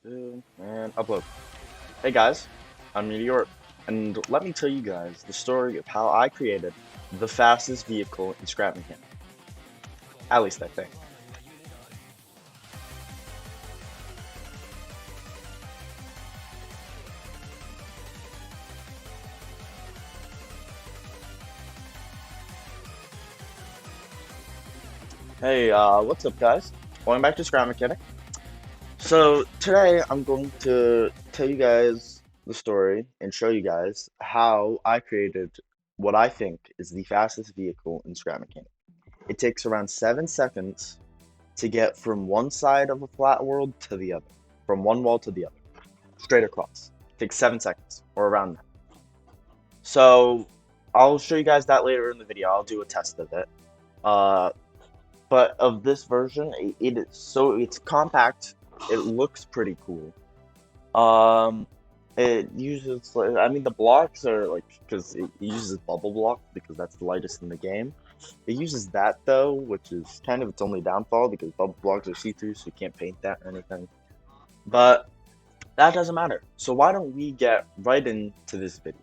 And upload. Hey guys, I'm Meteoric, and let me tell you guys the story of how I created the fastest vehicle in scrap mechanics. At least I think. Hey, what's up guys? Going back to scrap mechanic. So today I'm going to tell you guys the story and show you guys how I created what I think is the fastest vehicle in scrap mechanic. It takes around 7 seconds to get from one side of a flat world to the other, from one wall to the other, straight across. Takes 7 seconds or around that. So I'll show you guys that later in the video. I'll do a test of it. Uh, but of this version, it is so it's compact. It looks pretty cool. Um, it uses I mean the blocks are like because it uses bubble block because that's the lightest in the game. It uses that though, which is kind of its only downfall because bubble blocks are see-through, so you can't paint that or anything. But that doesn't matter. So why don't we get right into this video?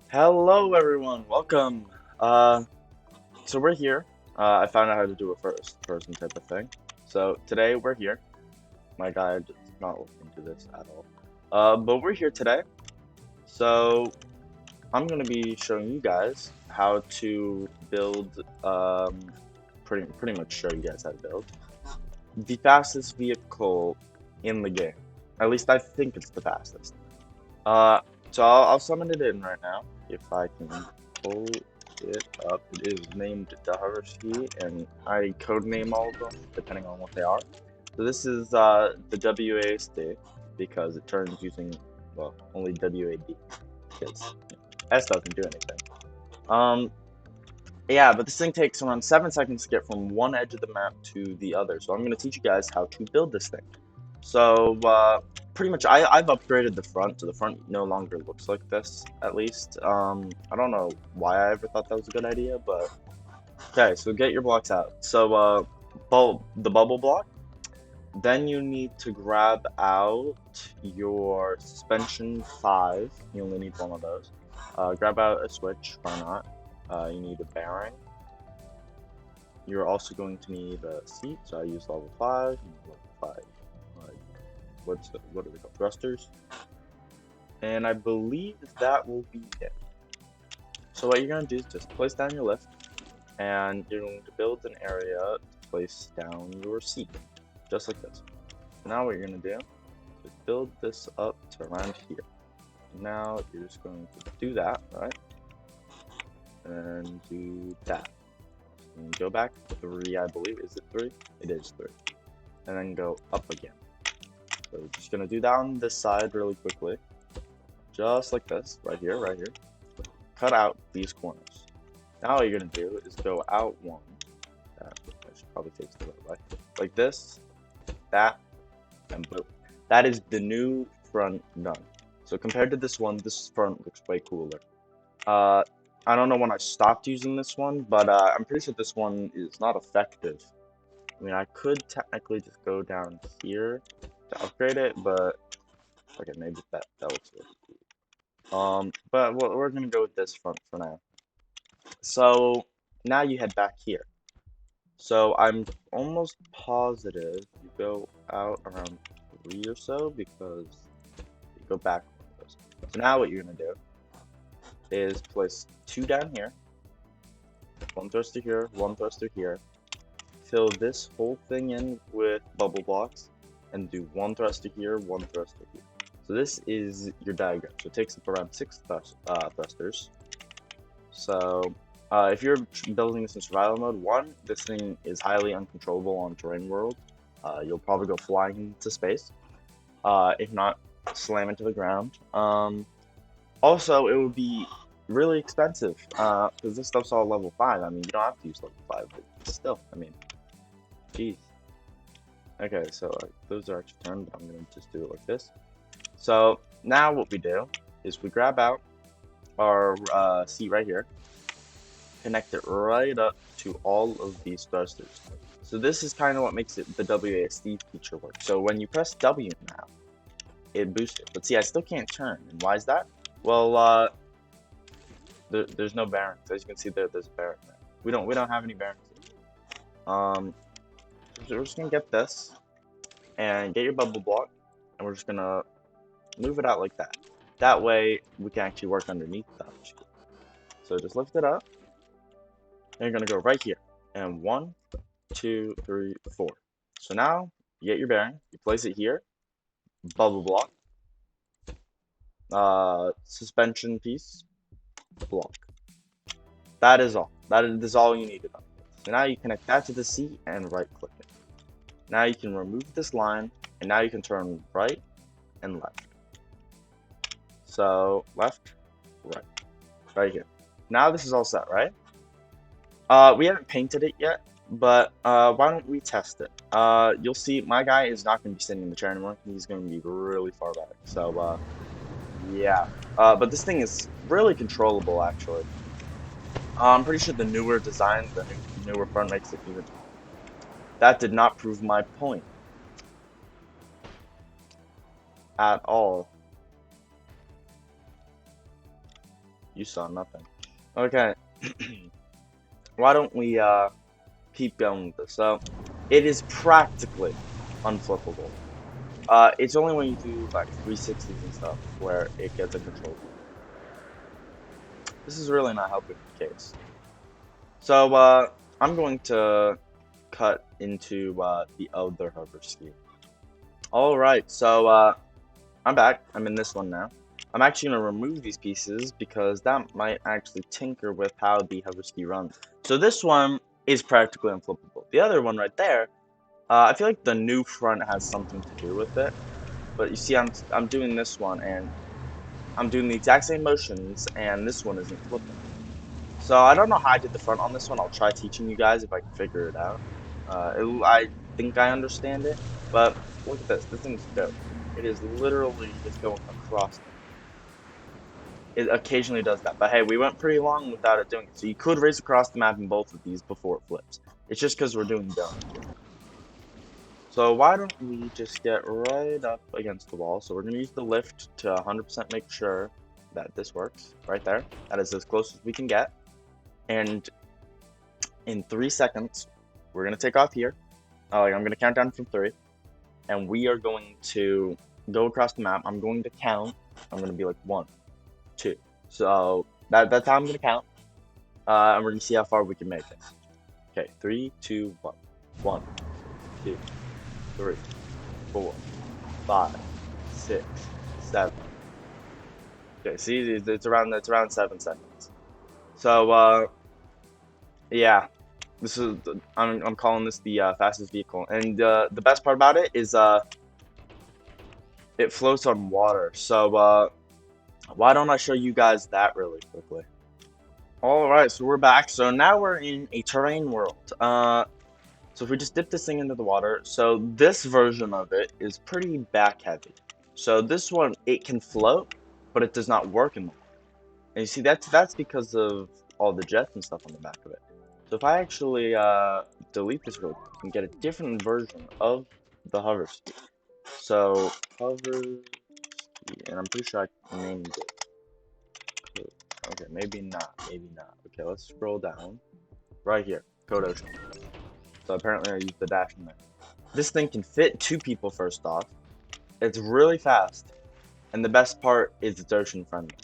Hello everyone, welcome. So we're here. I found out how to do a first person type of thing. So today we're here. My guide is not looking into this at all. But we're here today. So I'm gonna be showing you guys how to build. Pretty much show you guys how to build the fastest vehicle in the game. At least I think it's the fastest. Uh, so I'll summon it in right now if I can pull it up. It is named Daharushi, and I codename all of them depending on what they are. So this is the WASD because it turns using well only WAD because S doesn't do anything. Um, yeah, but this thing takes around 7 seconds to get from one edge of the map to the other. So I'm going to teach you guys how to build this thing. So pretty much I've upgraded the front, so the front no longer looks like this, at least. I don't know why I ever thought that was a good idea, but okay, so get your blocks out. So the bubble block. Then you need to grab out your suspension 5. You only need one of those. Grab out a switch, why not? You need a bearing. You're also going to need a seat, so I use level 5. Level 5. What are they called? Thrusters. And I believe that will be it. So what you're going to do is just place down your lift, and you're going to build an area to place down your seat. Just like this. Now what you're going to do is build this up to around here. Now you're just going to do that, right? And do that. And go back to 3, I believe. Is it 3? It is 3. And then go up again. So we're just going to do that on this side really quickly. Just like this, right here, right here. Cut out these corners. Now what you're going to do is go out one. That I should probably face the right way. Like this. That and boom. That is the new front done. So compared to this one, this front looks way cooler. I don't know when I stopped using this one, but I'm pretty sure this one is not effective. I mean, I could technically just go down here to upgrade it, but okay, maybe that looks really cool. But we're gonna go with this front for now. So now you head back here. So I'm almost positive you go out around 3 or so because you go back one of those. So now what you're gonna do is place 2 down here, 1 thruster here, 1 thruster here, fill this whole thing in with bubble blocks, and do 1 thruster here, 1 thruster here. So this is your diagram. So it takes up around 6 thrusters. So if you're building this in survival mode, 1, this thing is highly uncontrollable on terrain world. You'll probably go flying into space. If not, slam into the ground. Also, it would be really expensive because this stuff's all level 5. I mean, you don't have to use level 5, but still, I mean, jeez. Okay, so those are actually turned, but I'm going to just do it like this. So now what we do is we grab out our seat right here, connect it right up to all of these thrusters. So this is kind of what makes it the WASD feature work. So when you press W now, it boosts it. But see, I still can't turn. And why is that? Well, there's no bearings. As you can see there's a bearing there. We don't have any bearings. So we're just gonna get this and get your bubble block, and we're just gonna move it out like that. That way we can actually work underneath the hover ski. So just lift it up, and you're gonna go right here. And 1, 2, 3, 4. So now you get your bearing, you place it here, bubble block, suspension piece, block. That is all. That is all you needed. So now you connect that to the seat and right click it. Now you can remove this line, and now you can turn right and left. So left, right here. Now this is all set, right? We haven't painted it yet, but why don't we test it? You'll see my guy is not going to be sitting in the chair anymore. He's going to be really far back. So yeah. But this thing is really controllable, actually. I'm pretty sure the newer design, the newer front makes it even. That did not prove my point at all. You saw nothing. Okay. Why don't we keep going with this? So it is practically unflippable. It's only when you do like 360s and stuff where it gets uncontrollable. This is really not helping the case. So I'm going to cut into the other hover ski. Alright, so I'm back. I'm in this one now. I'm actually going to remove these pieces because that might actually tinker with how the hover ski runs. So this one is practically unflippable. The other one right there, I feel like the new front has something to do with it. But you see, I'm doing this one, and I'm doing the exact same motions, and this one isn't flipping. So I don't know how I did the front on this one. I'll try teaching you guys if I can figure it out. I think I understand it, but look at this. This thing's dope. It is literally just going across. It occasionally does that, but hey, we went pretty long without it doing it. So you could race across the map in both of these before it flips. It's just because we're doing donuts. So why don't we just get right up against the wall? So we're going to use the lift to 100% make sure that this works. Right there. That is as close as we can get. And in 3 seconds, we're going to take off here. I'm going to count down from 3. And we are going to go across the map. I'm going to count. I'm going to be like 1, 2. So that's how I'm going to count. And we're going to see how far we can make it. Okay, 3, 2, 1. 1, 2, 3, 4, 5, 6, 7. Okay, see, it's around 7 seconds. So yeah, this is I'm calling this the fastest vehicle, and the best part about it is it floats on water. So why don't I show you guys that really quickly? All right, so we're back. So now we're in a terrain world. So if we just dip this thing into the water, so this version of it is pretty back heavy. So this one, it can float, but it does not work in the water. And you see, that's because of all the jets and stuff on the back of it. So if I actually delete this real quick and get a different version of the hover ski. So hover ski, and I'm pretty sure I named it. Okay, maybe not. Okay, let's scroll down. Right here, Code Ocean. So apparently I used the dash in there. This thing can fit 2 people first off. It's really fast. And the best part is it's ocean friendly.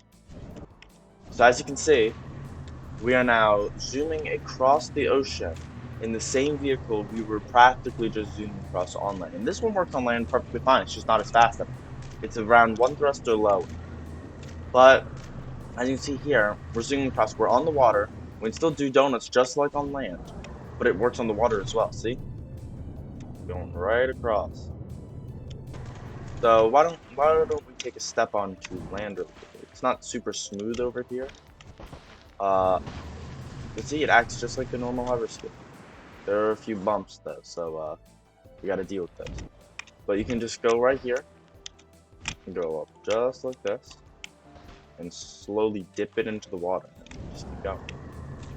So as you can see, we are now zooming across the ocean in the same vehicle we were practically just zooming across on land. And this one works on land perfectly fine. It's just not as fast. It's around 1 thruster low. But as you can see here, we're zooming across. We're on the water. We can still do donuts just like on land. But it works on the water as well, see? Going right across. So why don't we take a step onto land really quickly? It's not super smooth over here. You can see it acts just like the normal hover ski. There are a few bumps though, so we gotta deal with those. But you can just go right here and go up just like this and slowly dip it into the water and just keep going.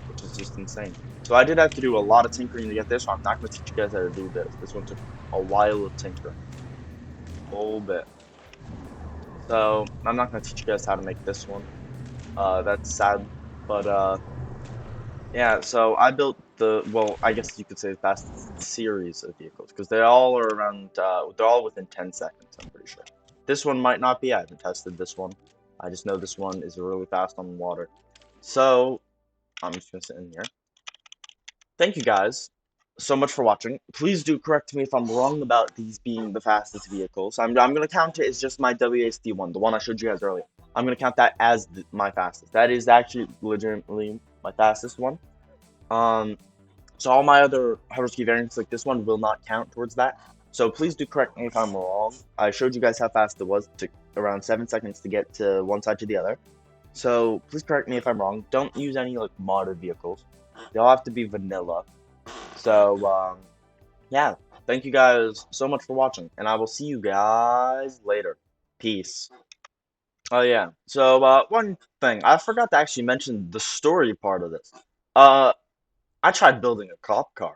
Which is just insane. So I did have to do a lot of tinkering to get this one. I'm not going to teach you guys how to do this. This one took a while of tinkering. A whole bit. So I'm not gonna teach you guys how to make this one. That's sad, but yeah. So I built well, I guess you could say the fastest series of vehicles because they all are around. They're all within 10 seconds. I'm pretty sure. This one might not be. I haven't tested this one. I just know this one is really fast on water. So I'm just gonna sit in here. Thank you guys so much for watching. Please do correct me if I'm wrong about these being the fastest vehicles. I'm gonna count it as just my WASD one, the one I showed you guys earlier. I'm gonna count that as my fastest. That is actually legitimately my fastest one. Um, so all my other hyperski variants like this one will not count towards that. So please do correct me if I'm wrong. I showed you guys how fast it was. It took around 7 seconds to get to one side to the other. So please correct me if I'm wrong. Don't use any like modded vehicles. They all have to be vanilla. So yeah, thank you guys so much for watching, and I will see you guys later. Peace. Oh yeah. So one thing I forgot to actually mention the story part of this. Uh, I tried building a cop car.